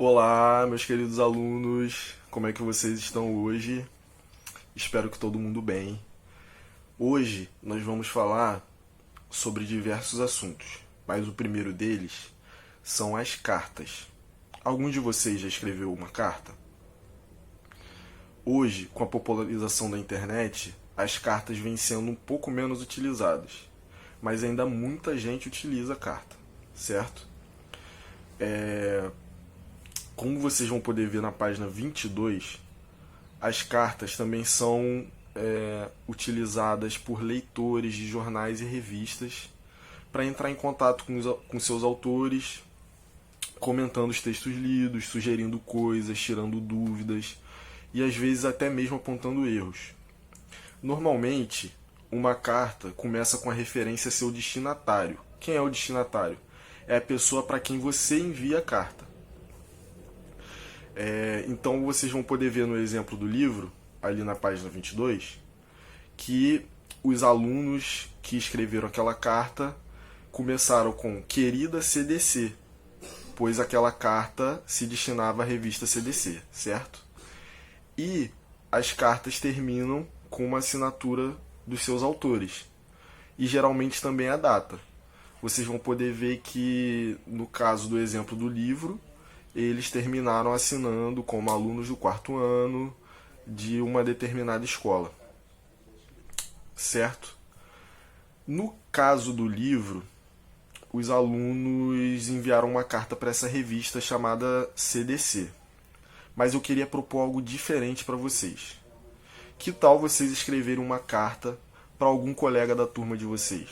Olá, meus queridos alunos, como é que vocês estão hoje? Espero que todo mundo bem. Hoje nós vamos falar sobre diversos assuntos, mas o primeiro deles são as cartas. Algum de vocês já escreveu uma carta? Hoje, com a popularização da internet, as cartas vêm sendo um pouco menos utilizadas, mas ainda muita gente utiliza a carta, certo? Como vocês vão poder ver na página 22, as cartas também são utilizadas por leitores de jornais e revistas para entrar em contato com seus autores, comentando os textos lidos, sugerindo coisas, tirando dúvidas e às vezes até mesmo apontando erros. Normalmente, uma carta começa com a referência a seu destinatário. Quem é o destinatário? É a pessoa para quem você envia a carta. Então vocês vão poder ver no exemplo do livro, ali na página 22, que os alunos que escreveram aquela carta começaram com querida CDC, pois aquela carta se destinava à revista CDC, certo? E as cartas terminam com uma assinatura dos seus autores, e geralmente também a data. Vocês vão poder ver que, no caso do exemplo do livro, eles terminaram assinando como alunos do quarto ano de uma determinada escola, certo? No caso do livro, os alunos enviaram uma carta para essa revista chamada CDC, mas eu queria propor algo diferente para vocês. Que tal vocês escreverem uma carta para algum colega da turma de vocês?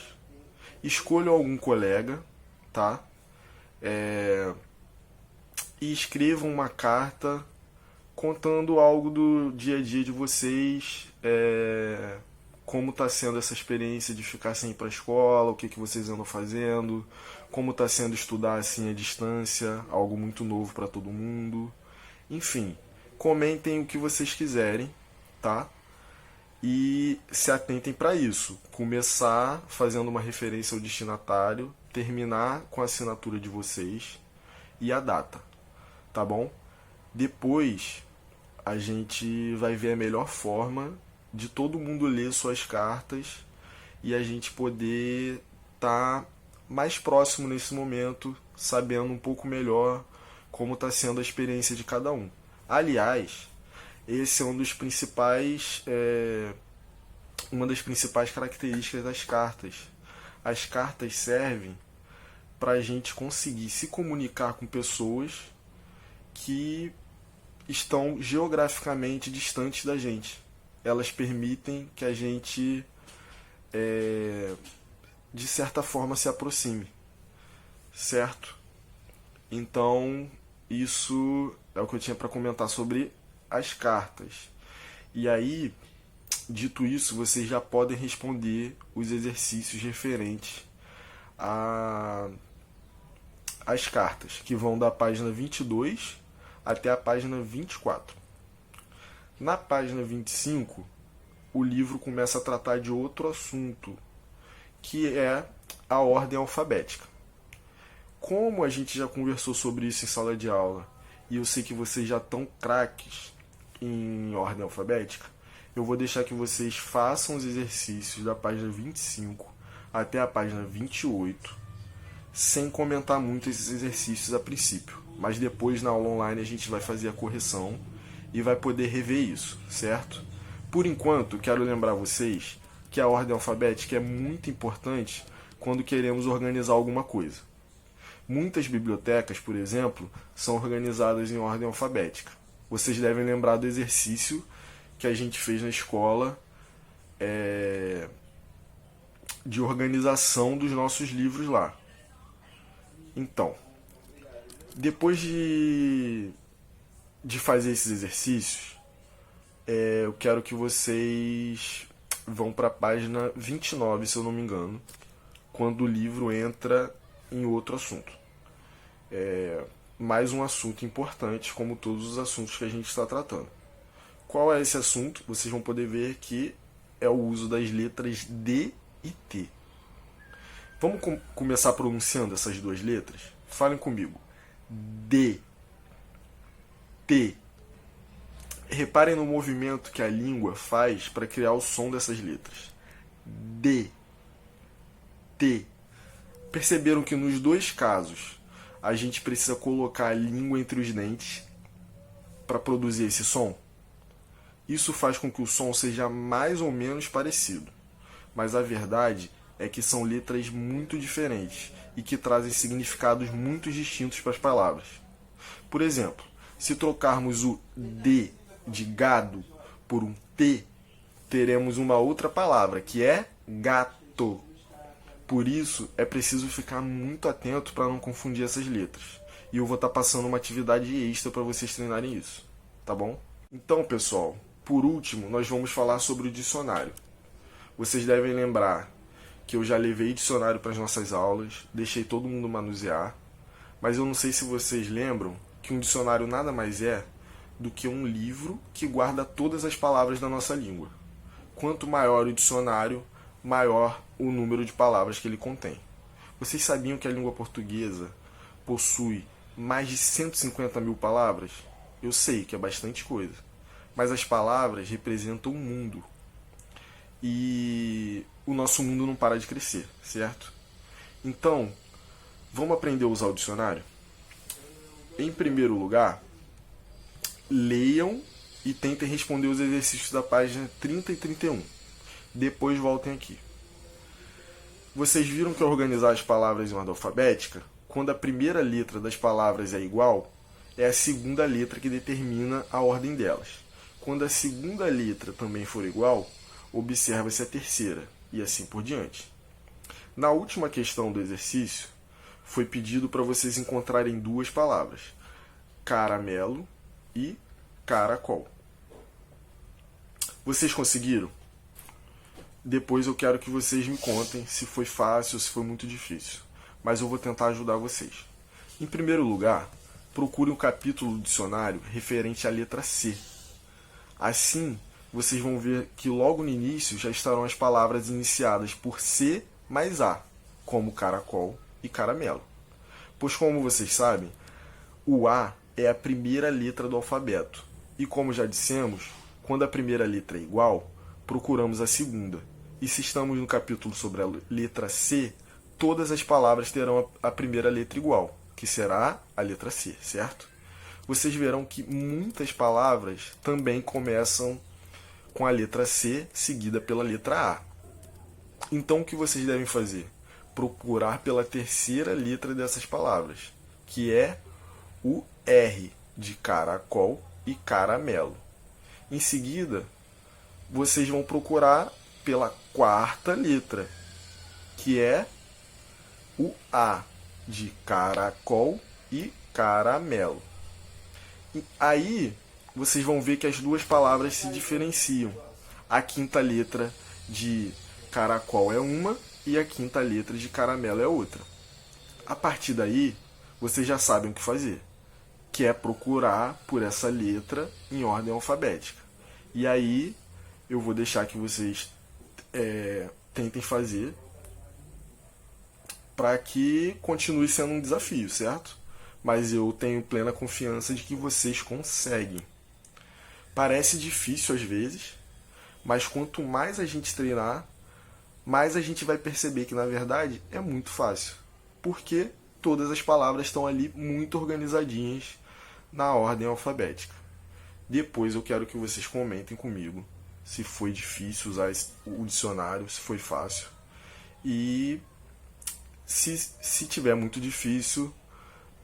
Escolham algum colega, tá? E escrevam uma carta contando algo do dia a dia de vocês, como está sendo essa experiência de ficar sem ir para a escola, o que vocês andam fazendo, como está sendo estudar assim à distância, algo muito novo para todo mundo. Enfim, comentem o que vocês quiserem, tá? E se atentem para isso. Começar fazendo uma referência ao destinatário, terminar com a assinatura de vocês e a data, tá bom? Depois a gente vai ver a melhor forma de todo mundo ler suas cartas e a gente poder estar mais próximo nesse momento, sabendo um pouco melhor como está sendo a experiência de cada um. Aliás, esse é uma das principais características das cartas. As cartas servem para a gente conseguir se comunicar com pessoas que estão geograficamente distantes da gente. Elas permitem que a gente, de certa forma, se aproxime, certo? Então, isso é o que eu tinha para comentar sobre as cartas. E aí, dito isso, vocês já podem responder os exercícios referentes às cartas, que vão da página 22 até a página 24. Na página 25, o livro começa a tratar de outro assunto, que é a ordem alfabética. Como a gente já conversou sobre isso em sala de aula, e eu sei que vocês já estão craques em ordem alfabética, eu vou deixar que vocês façam os exercícios da página 25 até a página 28, sem comentar muito esses exercícios a princípio. Mas depois, na aula online, a gente vai fazer a correção e vai poder rever isso, certo? Por enquanto, quero lembrar vocês que a ordem alfabética é muito importante quando queremos organizar alguma coisa. Muitas bibliotecas, por exemplo, são organizadas em ordem alfabética. Vocês devem lembrar do exercício que a gente fez na escola de organização dos nossos livros lá. Então, depois de fazer esses exercícios, eu quero que vocês vão para a página 29, se eu não me engano, quando o livro entra em outro assunto. Mais um assunto importante, como todos os assuntos que a gente está tratando. Qual é esse assunto? Vocês vão poder ver que é o uso das letras D e T. Vamos começar pronunciando essas duas letras? Falem comigo. D. T. Reparem no movimento que a língua faz para criar o som dessas letras. D, T. Perceberam que nos dois casos a gente precisa colocar a língua entre os dentes para produzir esse som? Isso faz com que o som seja mais ou menos parecido, mas a verdade é que são letras muito diferentes e que trazem significados muito distintos para as palavras. Por exemplo, se trocarmos o D de gado por um T, teremos uma outra palavra, que é gato. Por isso, é preciso ficar muito atento para não confundir essas letras. E eu vou estar passando uma atividade extra para vocês treinarem isso, tá bom? Então, pessoal, por último, nós vamos falar sobre o dicionário. Vocês devem lembrar que eu já levei dicionário para as nossas aulas, deixei todo mundo manusear, mas eu não sei se vocês lembram que um dicionário nada mais é do que um livro que guarda todas as palavras da nossa língua. Quanto maior o dicionário, maior o número de palavras que ele contém. Vocês sabiam que a língua portuguesa possui mais de 150 mil palavras? Eu sei que é bastante coisa, mas as palavras representam o mundo. E o nosso mundo não para de crescer, certo? Então, vamos aprender a usar o dicionário? Em primeiro lugar, leiam e tentem responder os exercícios da página 30 e 31. Depois voltem aqui. Vocês viram que ao organizar as palavras em ordem alfabética, quando a primeira letra das palavras é igual, é a segunda letra que determina a ordem delas. Quando a segunda letra também for igual, observa-se a terceira, e assim por diante. Na última questão do exercício, foi pedido para vocês encontrarem duas palavras, caramelo e caracol. Vocês conseguiram? Depois eu quero que vocês me contem se foi fácil ou se foi muito difícil. Mas eu vou tentar ajudar vocês. Em primeiro lugar, procure um capítulo do dicionário referente à letra C. Assim, vocês vão ver que logo no início já estarão as palavras iniciadas por C mais A, como caracol e caramelo. Pois como vocês sabem, o A é a primeira letra do alfabeto. E como já dissemos, quando a primeira letra é igual, procuramos a segunda. E se estamos no capítulo sobre a letra C, todas as palavras terão a primeira letra igual, que será a letra C, certo? Vocês verão que muitas palavras também começam com a letra C seguida pela letra A. Então o que vocês devem fazer? Procurar pela terceira letra dessas palavras, que é o R de caracol e caramelo. Em seguida, vocês vão procurar pela quarta letra, que é o A de caracol e caramelo. E aí, vocês vão ver que as duas palavras se diferenciam. A quinta letra de caracol é uma e a quinta letra de caramelo é outra. A partir daí, vocês já sabem o que fazer, que é procurar por essa letra em ordem alfabética. E aí, eu vou deixar que vocês tentem fazer para que continue sendo um desafio, certo? Mas eu tenho plena confiança de que vocês conseguem. Parece difícil às vezes, mas quanto mais a gente treinar, mais a gente vai perceber que na verdade é muito fácil, porque todas as palavras estão ali muito organizadinhas na ordem alfabética. Depois eu quero que vocês comentem comigo se foi difícil usar o dicionário, se foi fácil. E se tiver muito difícil,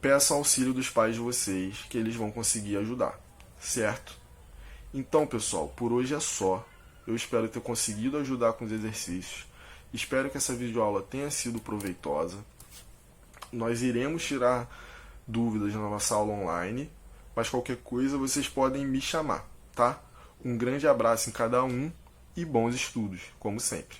peçam auxílio dos pais de vocês, que eles vão conseguir ajudar, certo? Então, pessoal, por hoje é só. Eu espero ter conseguido ajudar com os exercícios. Espero que essa videoaula tenha sido proveitosa. Nós iremos tirar dúvidas na nossa aula online, mas qualquer coisa vocês podem me chamar, tá? Um grande abraço em cada um e bons estudos, como sempre.